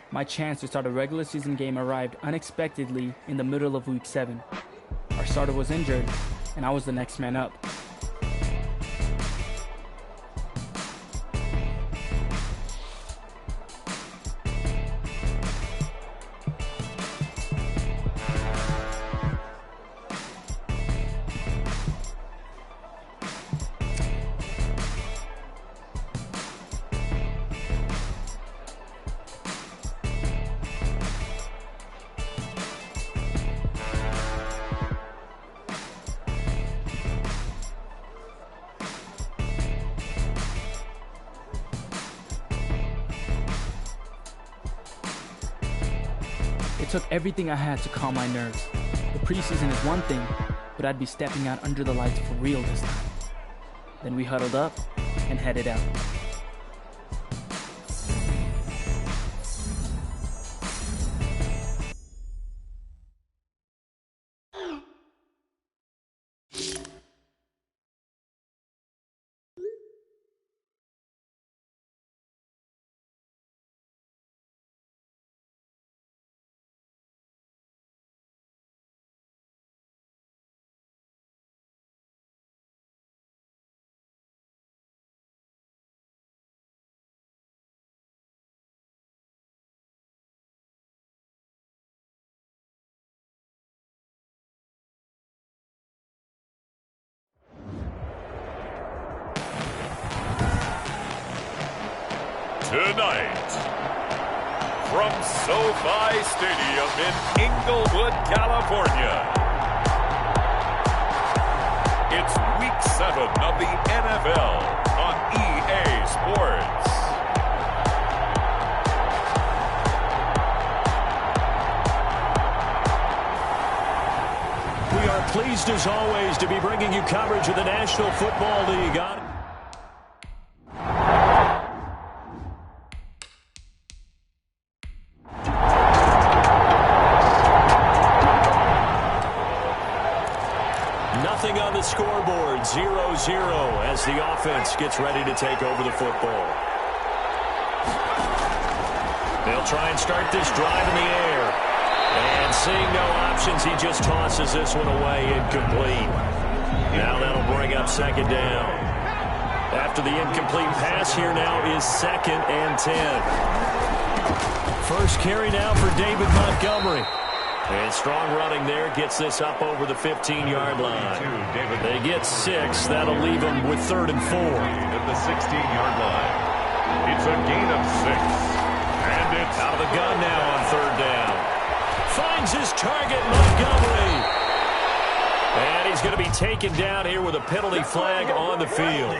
My chance to start a regular season game arrived unexpectedly in the middle of week 7. Our starter was injured, and I was the next man up. It took everything I had to calm my nerves. The preseason is one thing, but I'd be stepping out under the lights for real this time. Then we huddled up and headed out. Tonight, from SoFi Stadium in Inglewood, California, it's Week 7 of the NFL on EA Sports. We are pleased as always to be bringing you coverage of the National Football League on nothing on the scoreboard, 0-0 as the offense gets ready to take over the football. They'll try and start this drive in the air. And seeing no options, he just tosses this one away, incomplete. Now that'll bring up second down. After the incomplete pass, here now is 2nd and 10. First carry now for David Montgomery. And strong running there gets this up over the 15-yard line. They get 6. That'll leave them with 3rd and 4. At the 16-yard line. It's a gain of 6. And it's out of the gun now on 3rd down. Finds his target, Montgomery. And he's going to be taken down here with a penalty flag on the field.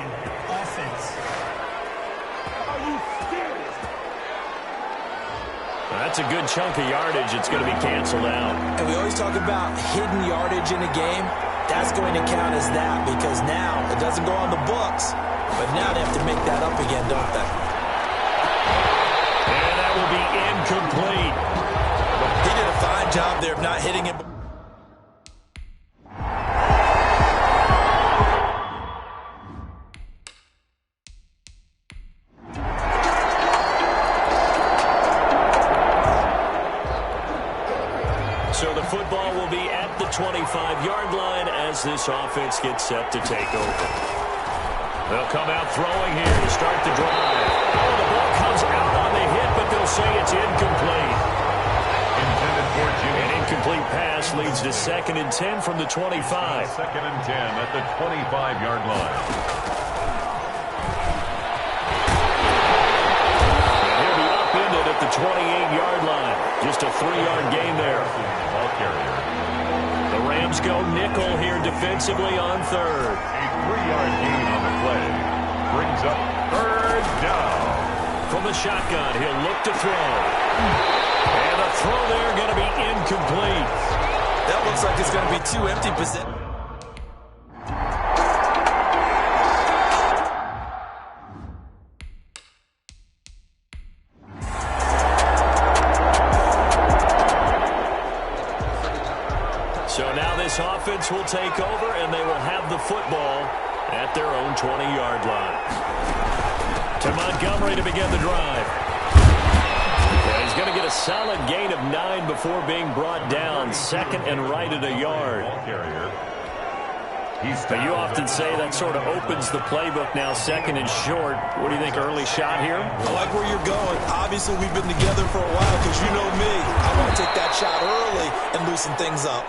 That's a good chunk of yardage. It's going to be canceled out. And we always talk about hidden yardage in a game. That's going to count as that because now it doesn't go on the books. But now they have to make that up again, don't they? And that will be incomplete. He did a fine job there of not hitting it. 25-yard line as this offense gets set to take over. They'll come out throwing here to start the drive. Oh, the ball comes out on the hit, but they'll say it's incomplete. An incomplete pass leads to 2nd and 10 from the 25. 2nd and 10 at the 25-yard line. And he'll be upended at the 28-yard line. Just a 3-yard gain there. Ball carrier. The Rams go nickel here defensively on 3rd. A 3-yard gain on the play. Brings up 3rd down. From the shotgun, he'll look to throw. And the throw there going to be incomplete. That looks like it's going to be 2 empty possessions. So now this offense will take over, and they will have the football at their own 20-yard line. To Montgomery to begin the drive. And he's going to get a solid gain of 9 before being brought down. 2nd and right at a yard. Ball carrier. But you often say that sort of opens the playbook now, 2nd and short. What do you think, early shot here? I like where you're going. Obviously, we've been together for a while because you know me. I want to take that shot early and loosen things up.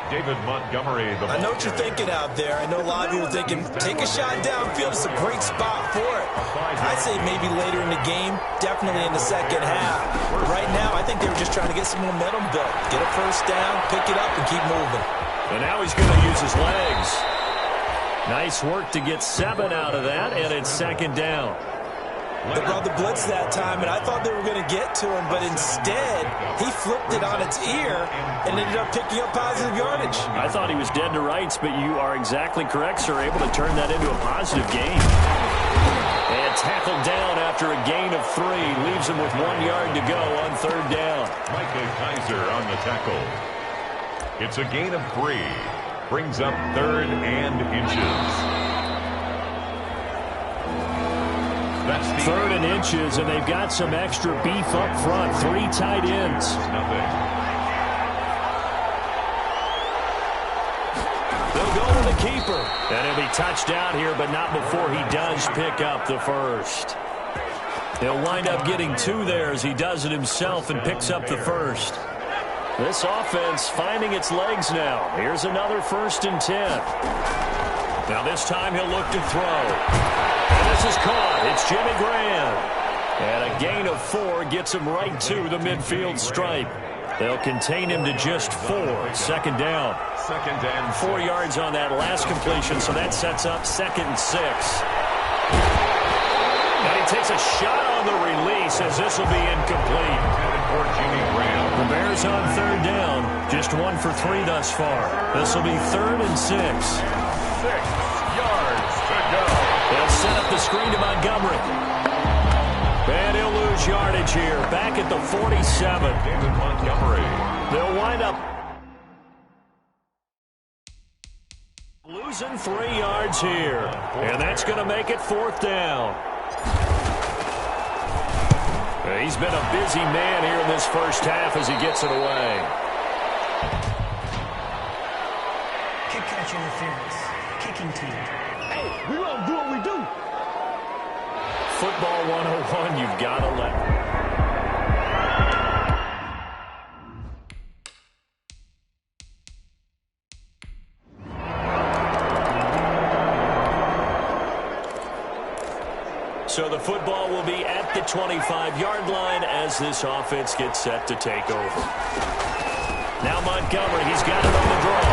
David Montgomery. I know what you're thinking out there. I know a lot of you are thinking, take a shot downfield. It's a great spot for it. I'd say maybe later in the game, definitely in the second half. Right now, I think they were just trying to get some momentum built. Get a first down, pick it up, and keep moving. And now he's going to use his legs. Nice work to get 7 out of that, and it's 2nd down. They brought the blitz that time, and I thought they were going to get to him, but instead, he flipped it on its ear and ended up picking up positive yardage. I thought he was dead to rights, but you are exactly correct, sir, able to turn that into a positive gain. And tackled down after a gain of 3, leaves him with 1 yard to go on 3rd down. Micah Kaiser on the tackle. It's a gain of 3. Brings up 3rd and inches. That's 3rd and inches, and they've got some extra beef up front. 3 tight ends. Nothing. They'll go to the keeper. And he'll be touched out here, but not before he does pick up the first. He'll wind up getting 2 there as he does it himself and picks up the first. This offense finding its legs now. Here's another 1st and 10. Now this time he'll look to throw. And this is caught. It's Jimmy Graham. And a gain of 4 gets him right to the midfield stripe. They'll contain him to just 4. 2nd down. 2nd and 4 yards on that last completion, so that sets up 2nd and 6. And he takes a shot on the release as this will be incomplete. for Jimmy Graham. The Bears on 3rd down. Just 1 for 3 thus far. This will be 3rd and 6. 6 yards to go. They'll set up the screen to Montgomery. And he'll lose yardage here. Back at the 47. David Montgomery. They'll wind up losing 3 yards here. And that's going to make it 4th down. He's been a busy man here in this first half as he gets it away. Kick catch interference. Kicking team. Hey, we gonna do what we do. Football 101, you've got to let. So the football will be at the 25-yard line as this offense gets set to take over. Now Montgomery, he's got it on the draw.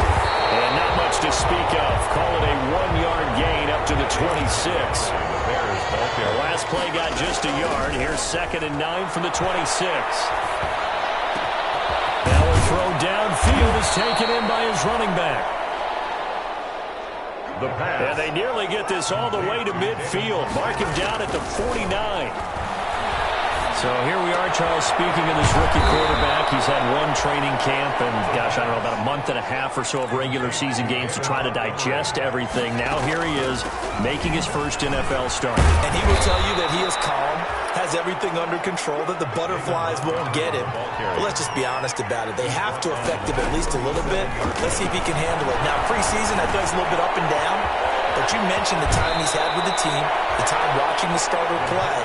And not much to speak of. Call it a 1-yard gain up to the 26. The last play got just a yard. Here's 2nd and 9 from the 26. Now a throw downfield is taken in by his running back. The pass. And they nearly get this all the way to midfield. Mark him down at the 49. So here we are, Charles, speaking of this rookie quarterback. He's had 1 training camp and, gosh, I don't know, about a month and a half or so of regular season games to try to digest everything. Now here he is making his first NFL start. And he will tell you that he is calm, has has everything under control, that the butterflies won't get him. But let's just be honest about it. They have to affect him at least a little bit. Let's see if he can handle it. Now, preseason, I thought he's a little bit up and down. But you mentioned the time he's had with the team, the time watching the starter play.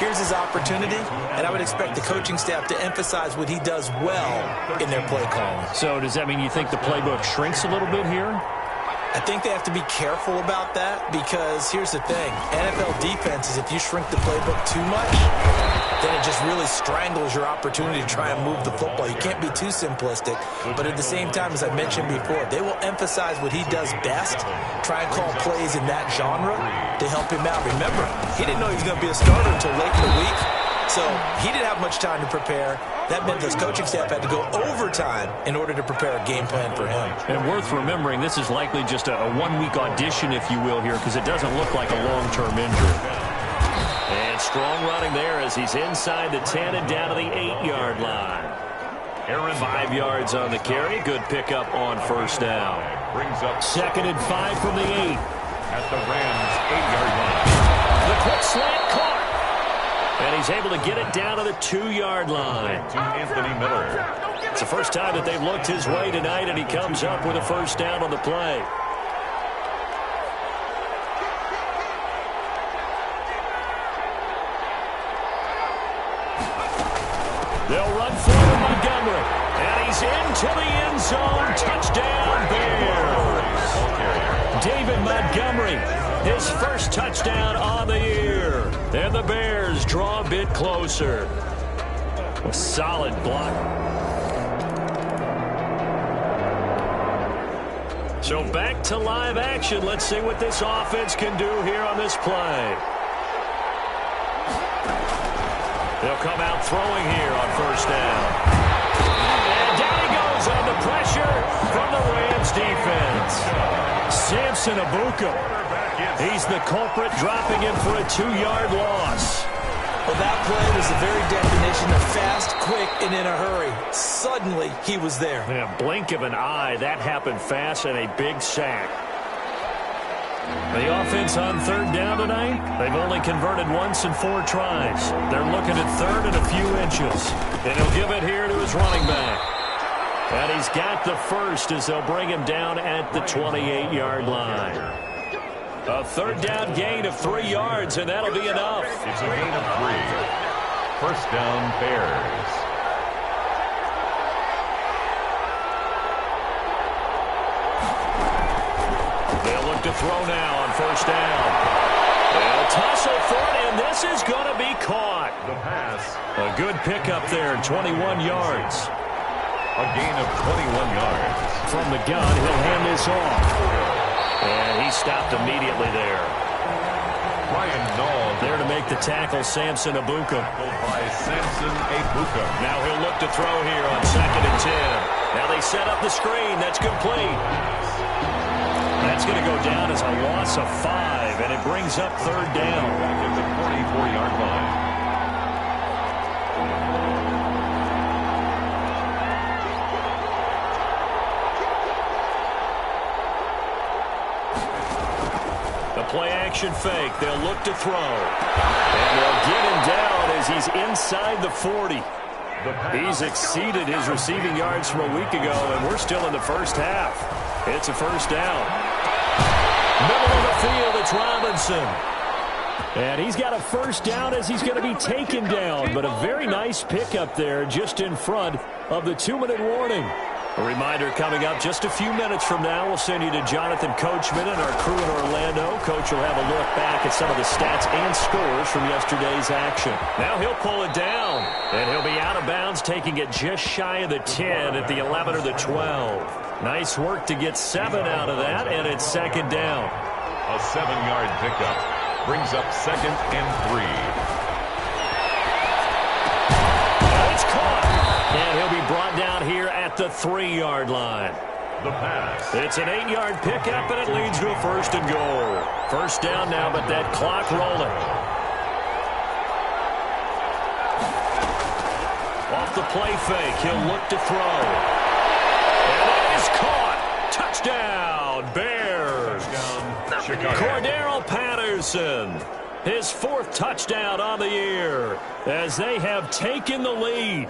Here's his opportunity, and I would expect the coaching staff to emphasize what he does well in their play calling. So does that mean you think the playbook shrinks a little bit here? I think they have to be careful about that because here's the thing. NFL defenses, if you shrink the playbook too much, then it just really strangles your opportunity to try and move the football. You can't be too simplistic. But at the same time, as I mentioned before, they will emphasize what he does best, try and call plays in that genre to help him out. Remember, he didn't know he was going to be a starter until late in the week. So he didn't have much time to prepare. That meant his coaching staff had to go overtime in order to prepare a game plan for him. And worth remembering, this is likely just a one-week audition, if you will, here, because it doesn't look like a long-term injury. And strong running there as he's inside the 10 and down to the 8-yard line. 5 yards on the carry. Good pickup on first down. Brings up 2nd and 5 from the 8. at the Rams' 8-yard line. The quick slant caught. And he's able to get it down to the 2-yard line. To Anthony Miller. It's the first time that they've looked his way tonight, and he comes up with a first down on the play. They'll run forward Montgomery. And he's into the end zone. Touchdown, Bears. David Montgomery, his first touchdown on the year. And the Bears draw a bit closer. A solid block. So back to live action. Let's see what this offense can do here on this play. They'll come out throwing here on first down. And down he goes under pressure from the Rams defense. Samson Abuka. He's the culprit, dropping him for a 2-yard loss. Well, that play was the very definition of fast, quick, and in a hurry. Suddenly, he was there. Yeah, blink of an eye. That happened fast and a big sack. The offense on third down tonight, they've only converted once in 4 tries. They're looking at third and a few inches. And he'll give it here to his running back. And he's got the first as they'll bring him down at the 28-yard line. A third down gain of 3 yards, and that'll be enough. It's a gain of 3. First down, Bears. They'll look to throw now on first down. They'll tussle for it, and this is going to be caught. The pass. A good pickup there, 21 yards. A gain of 21 yards. From the gun, he'll hand this off. And he stopped immediately there. Ryan Nall There to make the tackle, Samson Abuka. by Samson Abuka. Now he'll look to throw here on 2nd and 10. Now they set up the screen. That's complete. That's going to go down as a loss of 5, and it brings up third down. Back at the 44-yard line. Play-action fake. They'll look to throw. And they'll get him down as he's inside the 40. He's exceeded his receiving yards from a week ago, and we're still in the first half. It's a first down. Middle of the field, it's Robinson. And he's got a first down as he's going to be taken down, but a very nice pickup there just in front of the 2-minute warning. A reminder coming up just a few minutes from now. We'll send you to Jonathan Coachman and our crew in Orlando. Coach will have a look back at some of the stats and scores from yesterday's action. Now he'll pull it down, and he'll be out of bounds, taking it just shy of the 10 at the 11 or the 12. Nice work to get 7 out of that, and it's second down. A 7-yard pickup brings up 2nd and 3. And he'll be brought down here at the 3-yard line. The pass. It's an 8-yard pickup, and it leads to a first and goal. First down now, but that clock rolling. Off the play fake, he'll look to throw. And that is caught. Touchdown, Bears. Touchdown, Chicago. Cordero Patterson. his 4th touchdown on the year as they have taken the lead.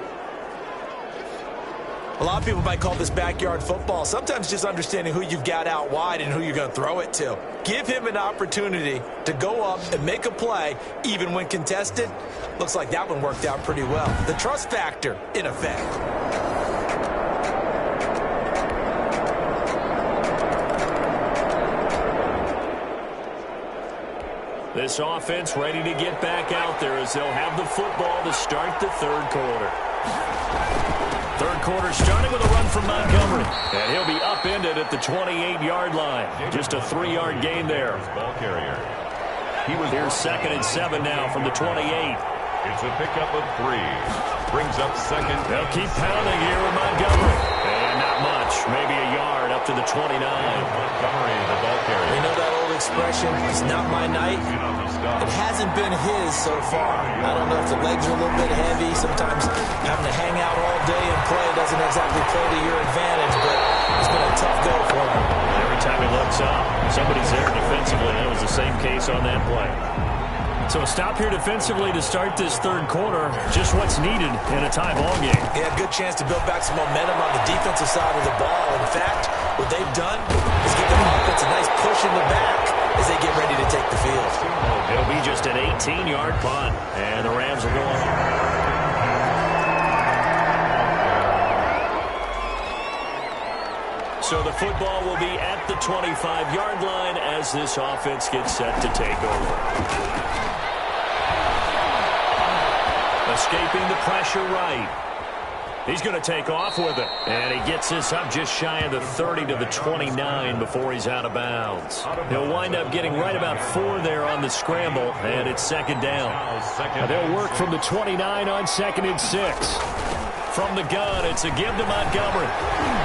A lot of people might call this backyard football. Sometimes just understanding who you've got out wide and who you're going to throw it to. Give him an opportunity to go up and make a play, even when contested. Looks like that one worked out pretty well. The trust factor, in effect. This offense ready to get back out there as they'll have the football to start the 3rd quarter. 3rd quarter starting with a run from Montgomery. And he'll be upended at the 28-yard line. Just a 3-yard gain there. Ball carrier. Here's 2nd and 7 now from the 28. It's a pickup of 3. Brings up 2nd. They'll keep pounding here with Montgomery. And not much. Maybe a yard up to the 29. Montgomery, the ball carrier. You know that old expression, it's not my night? It hasn't been his so far. I don't know if the legs are a little bit heavy. Sometimes having to hang out all day and play doesn't exactly play to your advantage, but it's been a tough go for him. Every time he looks up, somebody's there defensively. That was the same case on that play. So a stop here defensively to start this 3rd quarter. Just what's needed in a tie ball game. Yeah, good chance to build back some momentum on the defensive side of the ball. In fact, what they've done is give the offense a nice push in the back as they get ready to take the field. It'll be just an 18-yard punt, and the Rams will go on. So the football will be at the 25-yard line as this offense gets set to take over. Escaping the pressure right. He's going to take off with it. And he gets this up just shy of the 30 to the 29 before he's out of bounds. He'll wind up getting right about 4 there on the scramble, and it's 2nd down. They'll work from the 29 on 2nd and 6. From the gun, it's a give to Montgomery.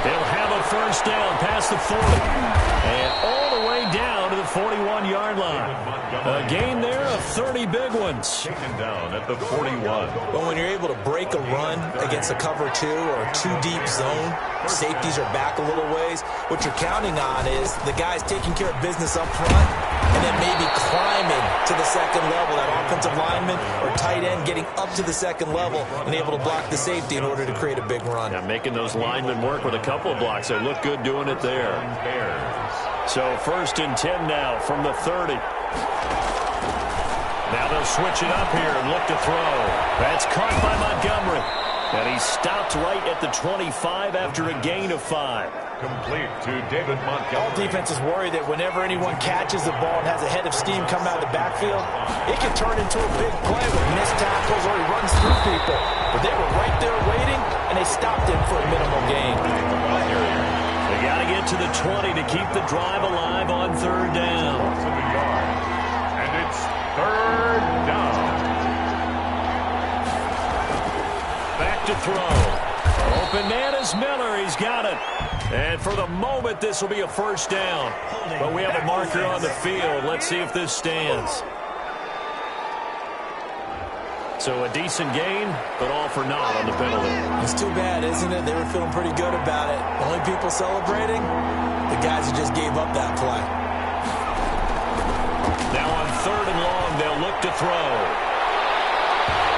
They'll have a 1st down past the 40. And all the way down to the 41-yard line. A gain there of 30 big ones. Taken down at the 41. But when you're able to break a run against a cover 2 or a 2-deep zone, safeties are back a little ways. What you're counting on is the guys taking care of business up front and then maybe climbing to the 2nd level. That offensive lineman or tight end getting up to the 2nd level and able to block the safety in order to create a big run. Yeah, making those linemen work with a couple of blocks. They look good doing it there. So 1st and 10 now from the 30. Now they'll switch it up here and look to throw. That's caught by Montgomery. And he stopped right at the 25 after a gain of 5. Complete to David Montgomery. All defenses worry that whenever anyone catches the ball and has a head of steam come out of the backfield, it can turn into a big play with missed tackles or he runs through people. But they were right there waiting, and they stopped him for a minimal gain. They got to get to the 20 to keep the drive alive on 3rd down. And it's 3rd down. Back to throw. Open man is Miller. He's got it. And for the moment, this will be a 1st down. But we have a marker on the field. Let's see if this stands. So a decent gain, but all for naught on the penalty. It's too bad, isn't it? They were feeling pretty good about it. Only people celebrating, the guys who just gave up that play. Now on 3rd and long, they'll look to throw.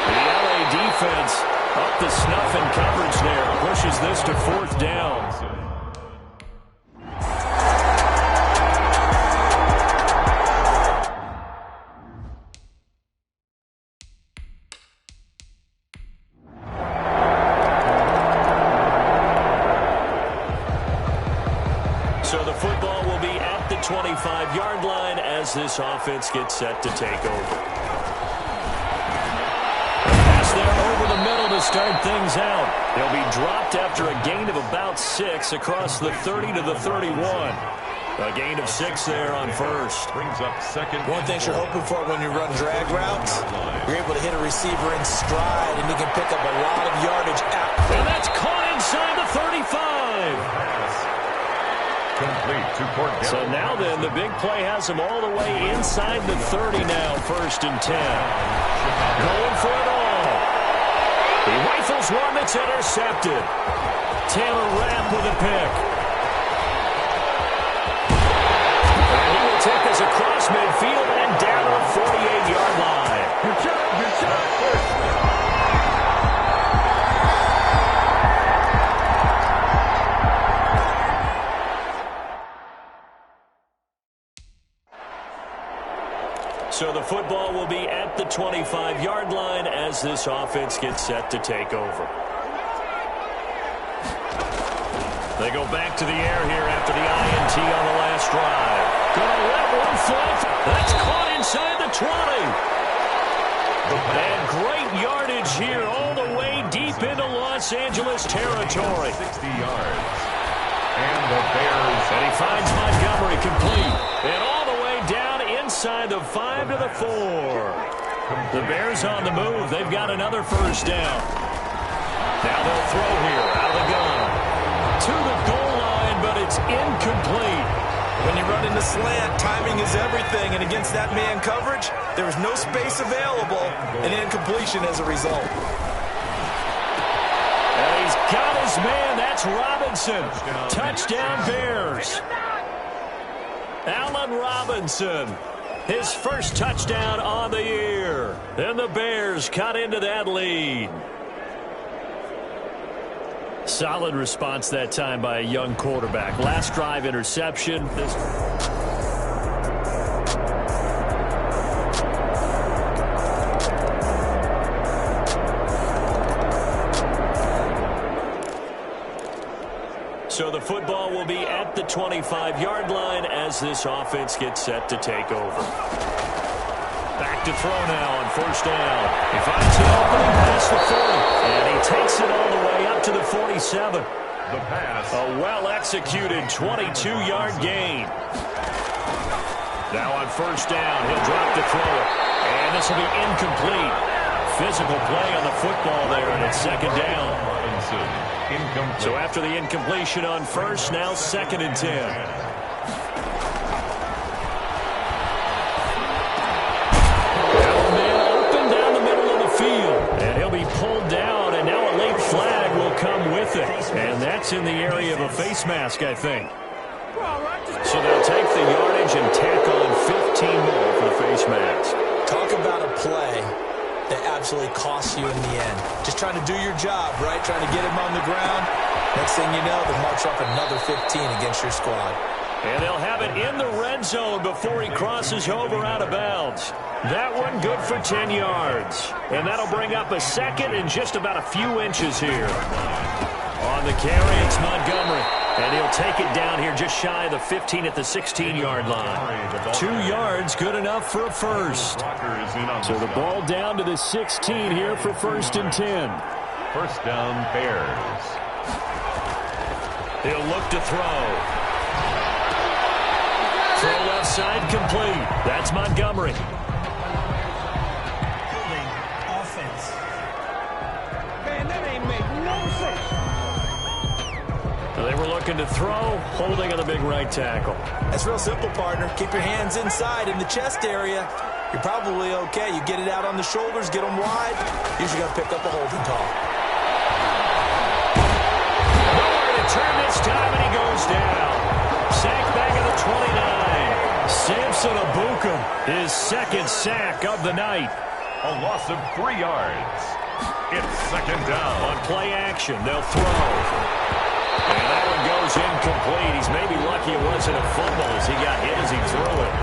The LA defense up the snuff in coverage there. Pushes this to 4th down. So the football will be at the 25-yard line as this offense gets set to take over. Pass there over the middle to start things out. They'll be dropped after a gain of about 6 across the 30 to the 31. A gain of 6 there on 1st. Brings up 2nd. One thing you're hoping for when you run drag routes, you're able to hit a receiver in stride, and you can pick up a lot of yardage after. And that's caught inside the 35. Complete to Cordell. So now then, the big play has him all the way inside the 30 now, 1st and 10. Going for it all. He rifles one that's intercepted. Taylor Rapp with a pick. And he will take us across midfield and down a 48-yard football will be at the 25-yard line as this offense gets set to take over. They go back to the air here after the INT on the last drive. Gonna let one fall. That's caught inside the 20. And great yardage here all the way deep into Los Angeles territory. 60 yards. And the Bears. And he finds Montgomery complete. And all the way down inside the 5 to the 4. The Bears on the move. They've got another first down. Now they'll throw here out of the gun. To the goal line, but it's incomplete. When you run into slant, timing is everything. And against that man coverage, there was no space available. And incompletion as a result. And he's got his man. That's Robinson. Touchdown Bears. Allen Robinson. His first touchdown on the year. And the Bears cut into that lead. Solid response that time by a young quarterback. Last drive interception. So the football will be at the 25-yard line as this offense gets set to take over. Back to throw now on first down. He finds an opening past the 40. And he takes it all the way up to the 47. The pass. A well-executed 22-yard gain. Now on first down, he'll drop to throw it. And this will be incomplete. Physical play on the football there, and it's second down. Incomplete. So after the incompletion on first, now 2nd and 10. Pulled down, and now a late flag will come with it. And that's in the area of a face mask, I think. So they'll take the yardage and tack on 15 more for the face mask. Talk about a play that absolutely costs you in the end. Just trying to do your job, right? Trying to get him on the ground. Next thing you know, they'll march off another 15 against your squad. And they'll have it in the red zone before he crosses over out of bounds. That one good for 10 yards. And that'll bring up a second and just about a few inches here. On the carry, it's Montgomery. And he'll take it down here just shy of the 15 at the 16-yard line. 2 yards, good enough for a first. So the ball down to the 16 here for 1st and 10. First down, Bears. He'll look to throw. Throw left side complete. That's Montgomery. Holding offense. Man, that ain't make no sense. They were looking to throw, holding on the big right tackle. That's real simple, partner. Keep your hands inside in the chest area. You're probably okay. You get it out on the shoulders, get them wide. Usually got to pick up a holding call. Nowhere to turn this time, and he goes down. Sack back at the 29. Samson Abuka, his second sack of the night. A loss of 3 yards. It's second down. On play action, they'll throw. And that one goes incomplete. He's maybe lucky it wasn't a fumble as he got hit as he threw it.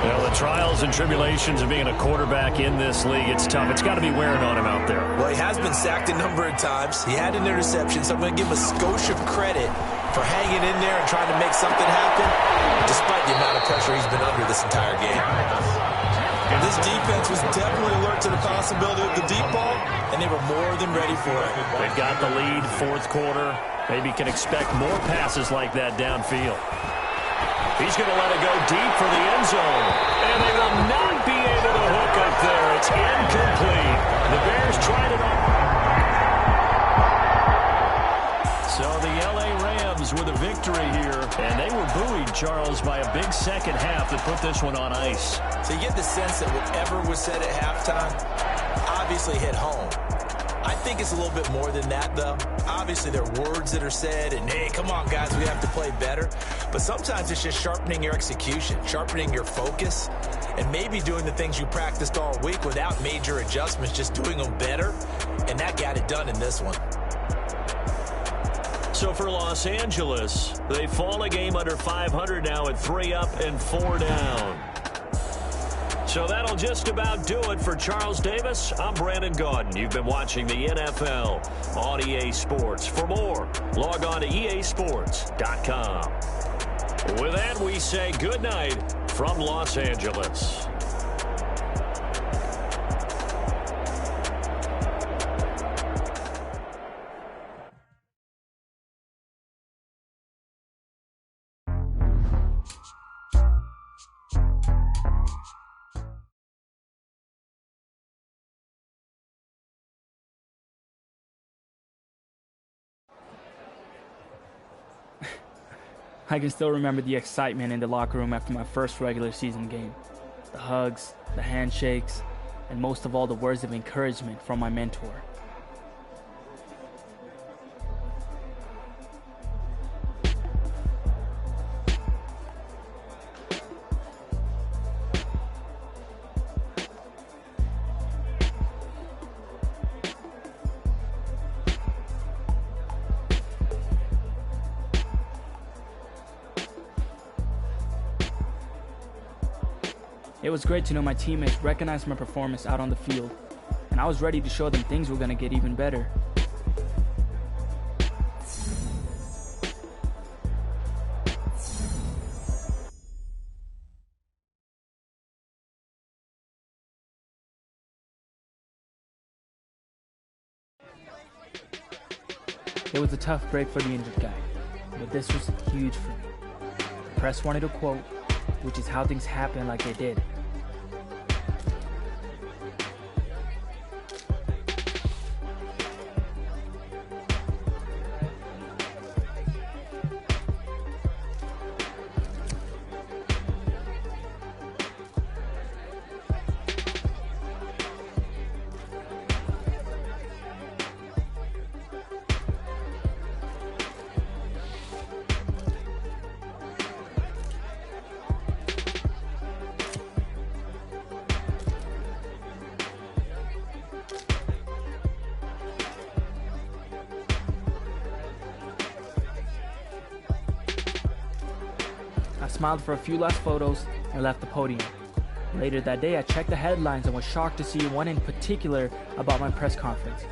You know, the trials and tribulations of being a quarterback in this league, it's tough. It's got to be wearing on him out there. Well, he has been sacked a number of times. He had an interception, so I'm going to give him a skosh of credit for hanging in there and trying to make something happen, despite the amount of pressure he's been under this entire game. This defense was definitely alert to the possibility of the deep ball, and they were more than ready for it. They've got the lead, 4th quarter. Maybe can expect more passes like that downfield. He's going to let it go deep for the end zone. And they will not be able to hook up there. It's incomplete. The Bears tried it on. So the L.A. Rams with a victory here. And they were buoyed, Charles, by a big second half that put this one on ice. So you get the sense that whatever was said at halftime obviously hit home. I think it's a little bit more than that, though. Obviously, there are words that are said, and, hey, come on, guys, we have to play better. But sometimes it's just sharpening your execution, sharpening your focus, and maybe doing the things you practiced all week without major adjustments, just doing them better, and that got it done in this one. So for Los Angeles, they fall a game under 500 now at 3 up and 4 down. So that'll just about do it for Charles Davis. I'm Brandon Gaudin. You've been watching the NFL on EA Sports. For more, log on to easports.com. With that, we say good night from Los Angeles. I can still remember the excitement in the locker room after my first regular season game. The hugs, the handshakes, and most of all the words of encouragement from my mentor. It was great to know my teammates recognized my performance out on the field, and I was ready to show them things were going to get even better. It was a tough break for the injured guy, but this was huge for me. The press wanted a quote, which is how things happen like they did. I smiled for a few last photos and left the podium. Later that day, I checked the headlines and was shocked to see one in particular about my press conference.